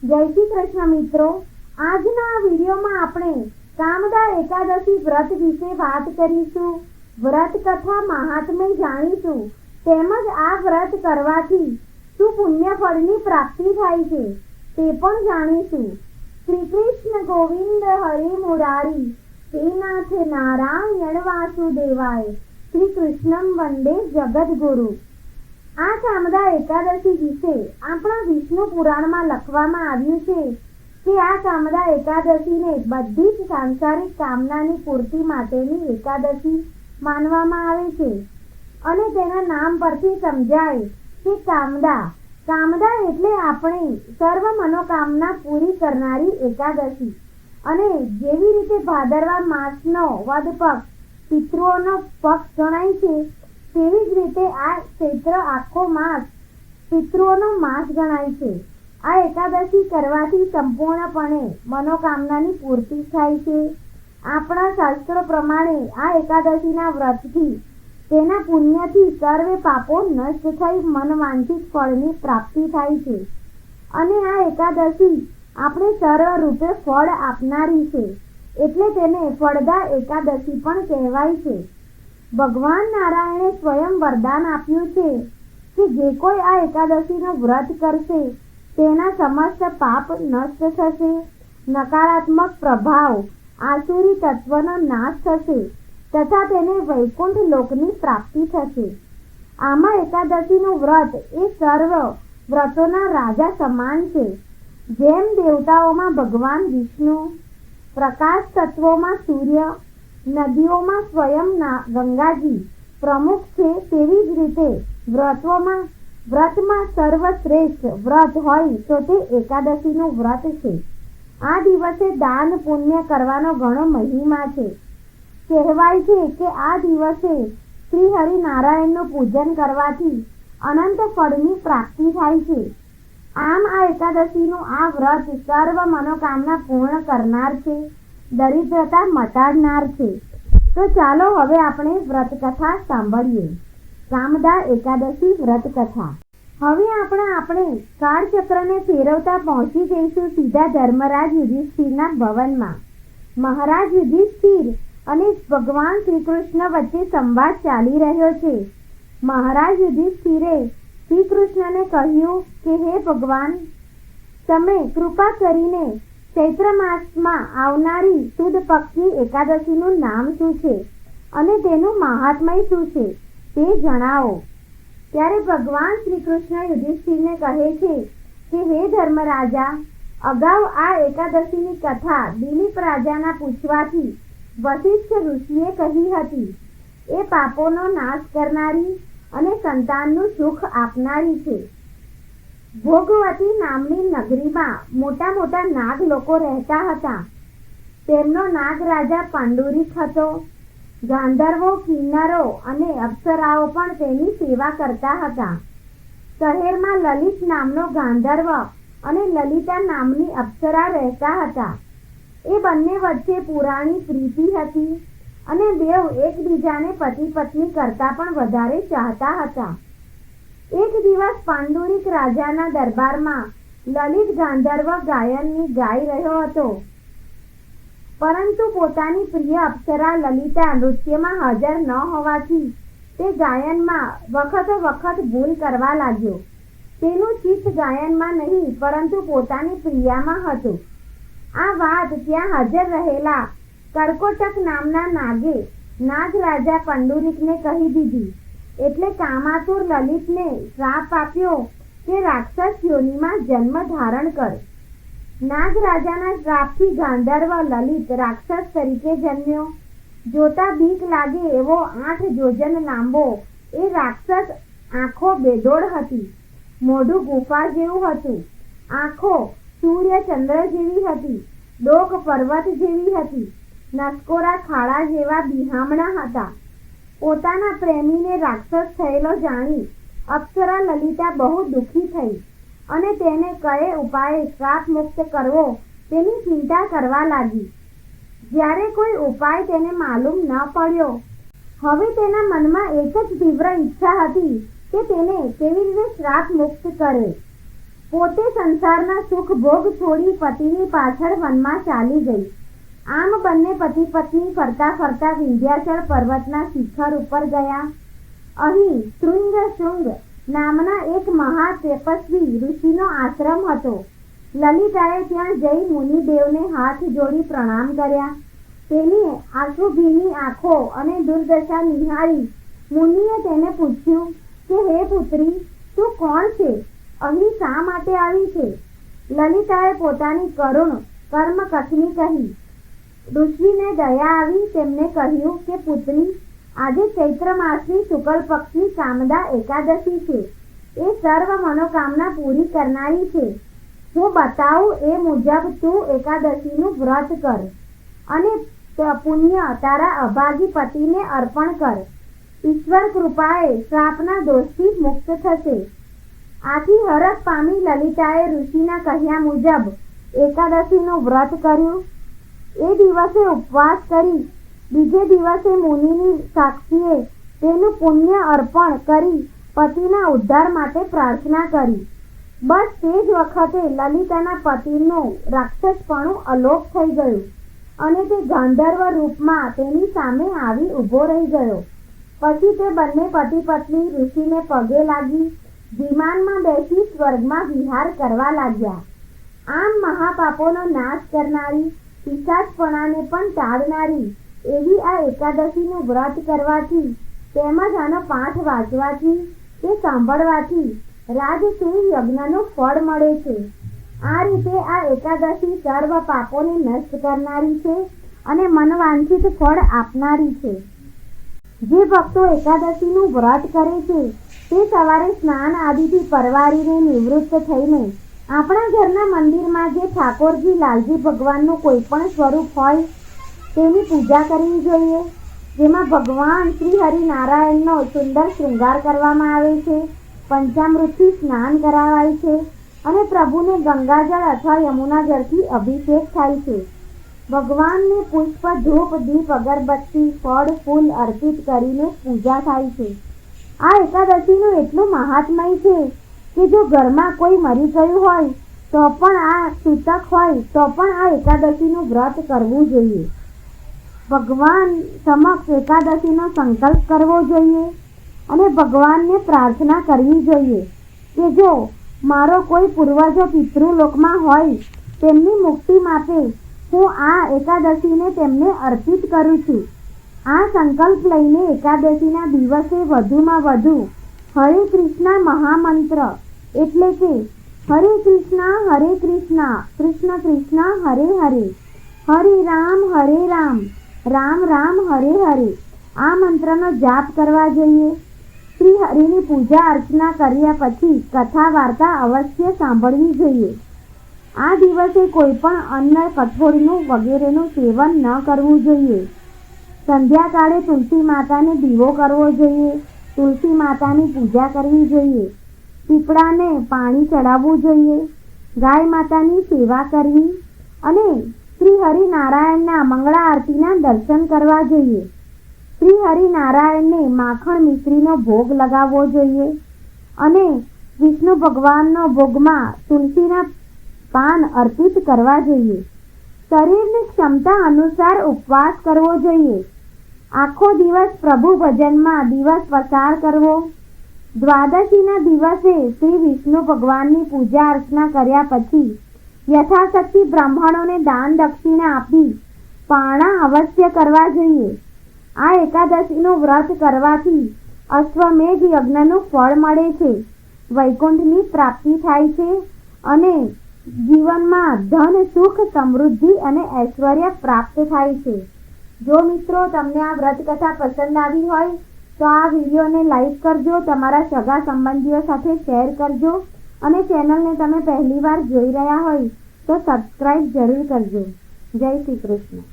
જય શ્રી કૃષ્ણ મિત્રો, આજના આ વિડીયોમાં આપણે કામદા એકાદશી વ્રત વિશે વાત કરીશું. વ્રત કથા મહાત્મ્ય જાણીશું, તેમજ આ વ્રત કરવાથી શું પુણ્ય ફળની પ્રાપ્તિ થાય છે તે પણ જાણીશું. શ્રી કૃષ્ણ ગોવિંદ હરે મુરારી, હે નાથ નારાયણ વાસુદેવાય, શ્રી કૃષ્ણમ વંદે જગદગુરુ. આ કામદા એકાદશી વિશે આપણા વિષ્ણુ પુરાણમાં લખવામાં આવ્યું છે કે આ કામદા એકાદશીને બધી જ સાંસારિક કામનાની પૂર્તિ માટેની એકાદશી માનવામાં આવે છે અને તેના નામ પરથી સમજાય કે કામદા એટલે આપણે સર્વ મનોકામના પૂરી કરનારી એકાદશી. અને જેવી રીતે ભાદરવા માસનો વદ પક્ષ પિતૃઓનો પક્ષ ગણાય છે, તેવી જ રીતે આ ચૈત્ર આખો માસ પિતૃઓનો માસ ગણાય છે. આ એકાદશી કરવાથી સંપૂર્ણપણે મનોકામનાની પૂર્તિ થાય છે. આપણા શાસ્ત્રો પ્રમાણે આ એકાદશીના વ્રતથી તેના પુણ્યથી સર્વે પાપો નષ્ટ થઈ મનવાંછિત ફળની પ્રાપ્તિ થાય છે. અને આ એકાદશી આપણે સર્વ રૂપે ફળ આપનારી છે, એટલે તેને ફળદા એકાદશી પણ કહેવાય છે. ભગવાન નારાયણે સ્વયં વરદાન આપ્યું છે કે જે કોઈ આ એકાદશીનું વ્રત કરશે તેના સમસ્ત પાપ નષ્ટ થશે, નકારાત્મક પ્રભાવ આસુરી તત્વનો નાશ થશે તથા તેને વૈકુંઠ લોકની પ્રાપ્તિ થશે. આમાં એકાદશીનું વ્રત એ સર્વ વ્રતોના રાજા સમાન છે. જેમ દેવતાઓમાં ભગવાન વિષ્ણુ, પ્રકાશ તત્વોમાં સૂર્ય, નદીઓમાં સ્વયં ગંગાજી પ્રમુખ છે, તેવી જ રીતે વ્રતમાં સર્વશ્રેષ્ઠ વ્રત હોય તો તે એકાદશીનું વ્રત છે. આ દિવસે દાન પુણ્ય કરવાનો ઘણો મહિમા છે. કહેવાય છે કે આ દિવસે શ્રી હરિનારાયણનું પૂજન કરવાથી અનંત ફળની પ્રાપ્તિ થાય છે. આમ આ એકાદશીનું આ વ્રત સર્વ મનોકામના પૂર્ણ કરનાર છે, દરિદ્રતા મટાડનાર છે. તો ચાલો હવે આપણે વ્રત કથા સાંભળીએ. કામદા એકાદશી વ્રત કથા. હવે આપણે કાળચક્રને ફેરવતા પહોંચી જઈશું સીધા ધર્મરાજ યુધિષ્ઠિરના ભવનમાં. મહારાજ યુધિષ્ઠિર અને ભગવાન શ્રી કૃષ્ણ વચ્ચે સંવાદ ચાલી રહ્યો છે. મહારાજ યુધિષ્ઠિરે શ્રી કૃષ્ણને કહ્યું કે હે ભગવાન, તમે કૃપા કરીને ચૈત્ર માસમાં આવનારી સુદ પક્ષની એકાદશીનું નામ શું છે અને તેનું મહાત્મ્ય શું છે તે જણાવો. ત્યારે ભગવાન શ્રી કૃષ્ણ યુધિષ્ઠિરને કહે છે કે હે ધર્મરાજા, અગાઉ આ એકાદશીની કથા દિલીપ રાજાના પૂછવાથી વશિષ્ઠ ઋષિએ કહી હતી. એ પાપોનો નાશ કરનારી અને સંતાનનું સુખ આપનારી છે. ભોગવતી નામની નગરીમાં મોટા મોટા નાગ લોકો રહેતા હતા. તેમનો નાગ રાજા પાંડુરિક હતો. ગાંધર્વો, કિન્નરો અને અપ્સરાઓ પણ તેની સેવા કરતા હતા. શહેરમાં લલિત નામનો ગાંધર્વ અને લલિતા નામની અપ્સરા રહેતા હતા. એ બંને વચ્ચે પુરાણી પ્રીતિ હતી અને બેઉ એકબીજાને પતિ પત્ની કરતા પણ વધારે ચાહતા હતા. એક દિવસ પાંડુરિક રાજાના દરબારમાં લલિત ગાંધર્વ ગાયનની ગાઈ રહ્યો હતો, પરંતુ પોતાની પ્રિય અપ્સરા લલિતા નૃત્યમાં હાજર ન હોવાથી તે ગાયનમાં વખત ભૂલ કરવા લાગ્યો. તેનું ચિત્ત ગાયનમાં નહીં પરંતુ પોતાની પ્રિયામાં હતું. આ વાત ત્યાં હાજર રહેલા કર્કોટક નામના નાગે નાગરાજા પાંડુરિકને કહી દીધી. એટલે કામાતુર લલિતને શ્રાપ આપ્યો કે રાક્ષસ યોનિમાં જન્મ ધારણ કર. નાગરાજાના શ્રાપથી ગાંધર્વ લલિત રાક્ષસ તરીકે જન્મ્યો. જોતા બીક લાગે એવો 8 યોજન લાંબો એ રાક્ષસ આંખો બેદોડ હતી, મોઢું ગુફા જેવું હતું, આંખો સૂર્ય ચંદ્ર જેવી હતી, ડોક પર્વત જેવી હતી, નસકોરા ખાડા જેવા બિહામણા હતા. પોતાના પ્રેમીને રાક્ષસ થયેલો જાણી અપ્સરા લલિતા બહુ દુઃખી થઈ અને તેને કયે ઉપાયે શ્રાપ મુક્ત કરવો તેની ચિંતા કરવા લાગી. જ્યારે કોઈ ઉપાય તેને માલુમ ન પડ્યો, હવે તેના મનમાં એક જ તીવ્ર ઈચ્છા હતી કે તેને કેવી રીતે શ્રાપ મુક્ત કરે. પોતે સંસારના સુખ ભોગ છોડી પતિની પાછળ વનમાં ચાલી ગઈ. આમ બંને પતિ પત્ની ફરતા ફરતા વિંધ્યાચળ પર્વતના શિખર ઉપર ગયા. અહીં શૃંગ નામના એક મહા તપસ્વી ઋષિનો આશ્રમ હતો. લલિતાએ ત્યાં જઈ મુનિદેવને હાથ જોડી પ્રણામ કર્યા. તેની આંસુભીની આંખો અને દુર્દશા નિહાળી મુનિએ તેને પૂછ્યું કે હે પુત્રી, તું કોણ છે? અહીં શા માટે આવી છે? લલિતાએ પોતાની કરુણ કર્મકથની કહી. ઋષિને દયા આવી. તેમને કહ્યું કે પુત્રી, આજે ચૈત્ર માસની શુક્લ પક્ષની કામદા એકાદશી છે. એ સર્વ મનોકામના પૂરી કરનારી છે. હું બતાવું એ મુજબ તું એકાદશીનું વ્રત કર અને પુણ્ય તારા અભાગી પતિને અર્પણ કર. ઈશ્વર કૃપાએ શ્રાપના દોષથી મુક્ત થશે. આથી હરખ પામી લલિતાએ ઋષિના કહ્યા મુજબ એકાદશીનું વ્રત કર્યું. એ દિવસે ઉપવાસ કરી બીજે દિવસે મુનિની સાક્ષીએ તેનું પુણ્ય અર્પણ કરી પતિના ઉદ્ધાર માટે પ્રાર્થના કરી. બસ તે જ વખતે લલિતાના પતિનું રાક્ષસપણું અલોપ થઈ ગયું અને તે ગાંધર્વ રૂપમાં તેની સામે આવી ઊભો રહી ગયો. પછી તે બંને પતિ પત્ની ઋષિને પગે લાગી વિમાનમાં બેસી સ્વર્ગમાં વિહાર કરવા લાગ્યા. આમ મહાપાપોનો નાશ કરનારી, પિશાચપણાને પણ ટાળનારી એવી આ એકાદશીનું વ્રત કરવાથી તેમજ આનો પાઠ વાંચવાથી કે સાંભળવાથી રાજસૂય યજ્ઞનું ફળ મળે છે. આ રીતે આ એકાદશી સર્વ પાપોને નષ્ટ કરનારી છે અને મનવાંછિત ફળ આપનારી છે. જે ભક્તો એકાદશીનું વ્રત કરે છે તે સવારે સ્નાન આદિથી પરવારીને નિવૃત્ત થઈને આપણા ઘરના મંદિરમાં જે ઠાકોરજી લાલજી ભગવાનનું કોઈ પણ સ્વરૂપ હોય તેની પૂજા કરવી જોઈએ. જેમાં ભગવાન શ્રી હરિનારાયણનો સુંદર શૃંગાર કરવામાં આવે છે, પંચામૃતથી સ્નાન કરાવાય છે અને પ્રભુને ગંગાજળ અથવા યમુના જળથી અભિષેક થાય છે. ભગવાનને પુષ્પ, ધૂપ, દીપ, અગરબત્તી, ફળ, ફૂલ અર્પિત કરીને પૂજા થાય છે. આ એકાદશીનું એટલું મહાત્મય છે કે જો ઘરમાં કોઈ મરી ગયું હોય તો પણ આ સૂતક હોય તો પણ આ એકાદશીનું વ્રત કરવું જોઈએ. ભગવાન સમક્ષ એકાદશીનો સંકલ્પ કરવો જોઈએ અને ભગવાનને પ્રાર્થના કરવી જોઈએ કે જો મારો કોઈ પૂર્વજો પિતૃલોકમાં હોય તેમની મુક્તિ માટે હું આ એકાદશીને તેમને અર્પિત કરું છું. આ સંકલ્પ લઈને એકાદશીના દિવસે વધુમાં વધુ હરે કૃષ્ણ મહામંત્ર એટલે કે હરે કૃષ્ણ કૃષ્ણ કૃષ્ણ હરે હરે, હરે રામ રામ રામ હરે હરે આ મંત્રનો જાપ કરવા જોઈએ. શ્રી હરિની પૂજા અર્ચના કર્યા પછી કથા વાર્તા અવશ્ય સાંભળવી જોઈએ. આ દિવસે કોઈ પણ અન્ન, કઠોળનું વગેરેનું સેવન ન કરવું જોઈએ. સંધ્યાકાળે તુલસી માતાને દીવો કરવો જોઈએ. તુલસી માતાની પૂજા કરવી જોઈએ. પીપળાને પાણી ચડાવવું જોઈએ. ગાય માતાની સેવા કરવી અને શ્રી હરિનારાયણના મંગળા આરતીના દર્શન કરવા જોઈએ. શ્રી હરિનારાયણને માખણ મિશ્રીનો ભોગ લગાવવો જોઈએ અને વિષ્ણુ ભગવાનનો ભોગમાં તુલસીના પાન અર્પિત કરવા જોઈએ. શરીરની ક્ષમતા અનુસાર ઉપવાસ કરવો જોઈએ. આખો દિવસ પ્રભુ ભજનમાં દિવસ પસાર કરવો. દ્વાદશીના દિવસે શ્રી વિષ્ણુ ભગવાનની પૂજા અર્ચના કર્યા પછી યથાશક્તિ બ્રાહ્મણોને દાન દક્ષિણા આપી પારણા અવશ્ય કરવા જોઈએ. આ એકાદશીનું વ્રત કરવાથી અશ્વમેઘ યજ્ઞનું ફળ મળે છે, વૈકુંઠની પ્રાપ્તિ થાય છે અને જીવનમાં ધન, સુખ, સમૃદ્ધિ અને ઐશ્વર્ય પ્રાપ્ત થાય છે. જો મિત્રો તમને આ વ્રત કથા પસંદ આવી હોય તો આ વિડીયોને લાઈક કરજો, તમારા સગા સંબંધીઓ સાથે શેર કરજો અને ચેનલને તમે પહેલીવાર જોઈ રહ્યા હોય તો સબસ્ક્રાઈબ જરૂર કરજો. જય શ્રી કૃષ્ણ.